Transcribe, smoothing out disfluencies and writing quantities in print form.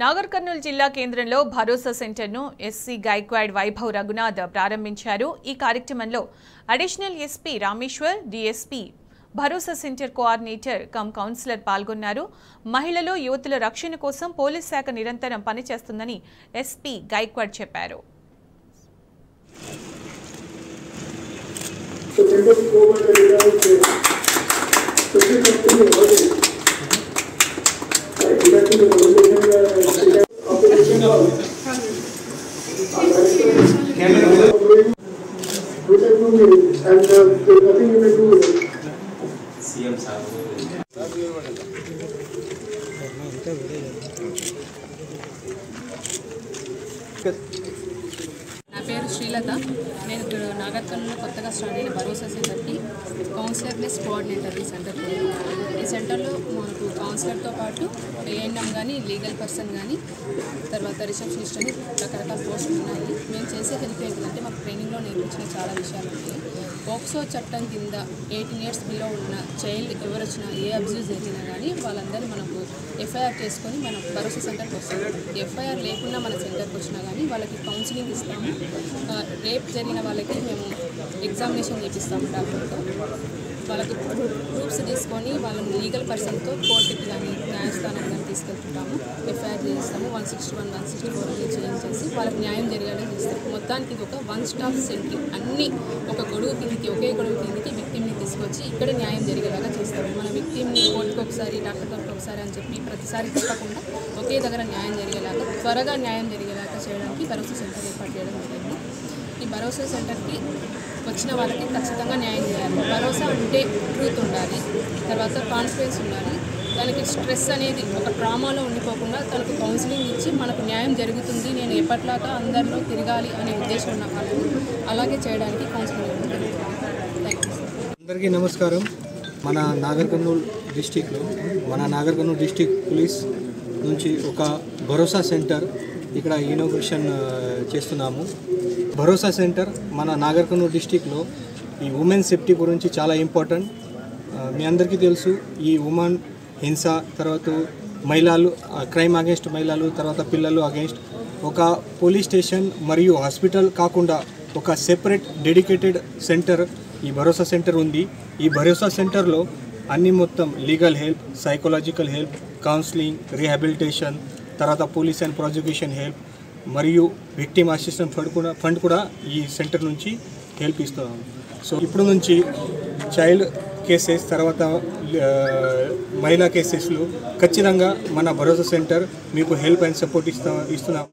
నాగర్ కర్నూలు జిల్లా కేంద్రంలో భరోసా సెంటర్ను ఎస్సీ గైక్వాడ్ వైభవ్ రఘునాథ్ ప్రారంభించారు. ఈ కార్యక్రమంలో అడిషనల్ ఎస్పీ రామేశ్వర్, డీఎస్పీ, భరోసా సెంటర్ కోఆర్డినేటర్ కమ్ కౌన్సిలర్ పాల్గొన్నారు. మహిళలు, యువతుల రక్షణ కోసం పోలీస్ శాఖ నిరంతరం పనిచేస్తుందని ఎస్పీ గైక్వాడ్ చెప్పారు. నా పేరు శ్రీలత. నేను ఇక్కడ నాగర్ కర్నూలులో కొత్తగా స్టార్ట్ అయిన భరోసా సెంటర్కి కౌన్సిలర్ ప్లస్ కోఆర్డినేటర్ ఈ సెంటర్కి. ఈ సెంటర్లో మనకు కౌన్సిలర్తో పాటు ఏఎన్ఎం కానీ, లీగల్ పర్సన్ కానీ, తర్వాత రిసెప్షనిస్ట్ అని రకరకాల పోస్టులు ఉన్నాయి. మేము చేసే హెల్ప్ ఏంటంటే మాకు ట్రైనింగ్లో నేర్పించిన చాలా విషయాలు ఉంటాయి. పోక్సో చట్టం కింద 18 years బిలో ఉన్న చైల్డ్ ఎవరు వచ్చినా, ఏ అబ్యూజ్ జరిగినా కానీ వాళ్ళందరినీ మనకు ఎఫ్ఐఆర్ చేసుకొని మనం భరోసా సెంటర్కి వస్తాం. ఎఫ్ఐఆర్ లేకుండా మన సెంటర్కి వచ్చినా కానీ వాళ్ళకి కౌన్సిలింగ్ ఇస్తాము. రేప్ జరిగిన వాళ్ళకి మేము ఎగ్జామినేషన్ చేపిస్తాము డాక్టర్తో. వాళ్ళకి ప్రూఫ్స్ తీసుకొని వాళ్ళని లీగల్ పర్సన్తో కోర్టుకి కానీ, న్యాయస్థానానికి కానీ తీసుకెళ్తుంటాము. ఎఫ్ఐఆర్ చేస్తాము. 161, 164 అని చేంజ్ చేసి వాళ్ళకి న్యాయం జరిగేలా చేస్తాము. మొత్తానికి ఇది ఒక వన్ స్టాప్ సెంటర్. అన్ని ఒక గొడవ కిందికి, ఒకే గొడవ కిందికి విక్టిమ్ని తీసుకొచ్చి ఇక్కడే న్యాయం జరిగేలాగా చేస్తాము. మన విక్టిమ్ని కోర్టుకు ఒకసారి, డాక్టర్ దగ్గరకు ఒకసారి అని చెప్పి ప్రతిసారి తప్పకుండా ఒకే దగ్గర న్యాయం జరిగేలాగా, త్వరగా న్యాయం జరిగేలాగా చేయడానికి భరోసా సెంటర్ ఏర్పాటు చేయడం జరిగింది. ఈ భరోసా సెంటర్కి వచ్చిన వాళ్ళకి ఖచ్చితంగా న్యాయం చేయాలి. భరోసా అంటే ట్రూత్ ఉండాలి, తర్వాత కాన్ఫిడెన్స్ ఉండాలి. దానికి స్ట్రెస్ అనేది ఒక ట్రామాలో ఉండిపోకుండా తనకు కౌన్సిలింగ్ ఇచ్చి మనకు న్యాయం జరుగుతుంది, నేను ఎప్పట్లాగా అందరిలో తిరగాలి అనే ఉద్దేశం ఉన్న వాళ్ళు అలాగే చేయడానికి కౌన్సిలింగ్ జరుగుతుంది. Thank you. అందరికీ నమస్కారం. మన నాగర్ కర్నూలు డిస్టిక్లో మన నాగర్ కర్నూలు డిస్టిక్ పోలీస్ నుంచి ఒక భరోసా సెంటర్ ఇక్కడ ఇనాగ్రేషన్ చేస్తున్నాము. భరోసా సెంటర్ మన నాగర్ కర్నూలు డిస్టిక్లో ఈ ఉమెన్ సేఫ్టీ గురించి చాలా ఇంపార్టెంట్. మీ అందరికీ తెలుసు, ఈ ఉమెన్ హింస, తర్వాత మహిళలు, క్రైమ్ అగేన్స్ట్ మహిళలు, తర్వాత పిల్లలు అగేన్స్ట్ ఒక పోలీస్ స్టేషన్ మరియు హాస్పిటల్ కాకుండా ఒక సెపరేట్ డెడికేటెడ్ సెంటర్ ఈ భరోసా సెంటర్ ఉంది. ఈ భరోసా సెంటర్లో అన్ని మొత్తం legal help, psychological help, counselling, rehabilitation, తర్వాత పోలీస్ అండ్ ప్రాసిక్యూషన్ హెల్ప్ మరియు విక్టిమ్ అసిస్టెంట్ ఫండ్ కూడా ఈ సెంటర్ నుంచి హెల్ప్ ఇస్తున్నాము. సో ఇప్పుడు నుంచి చైల్డ్ కేసెస్, తర్వాత మహిళా కేసెస్లో ఖచ్చితంగా మన భరోసా సెంటర్ మీకు హెల్ప్ అండ్ సపోర్ట్ ఇస్తున్నాం.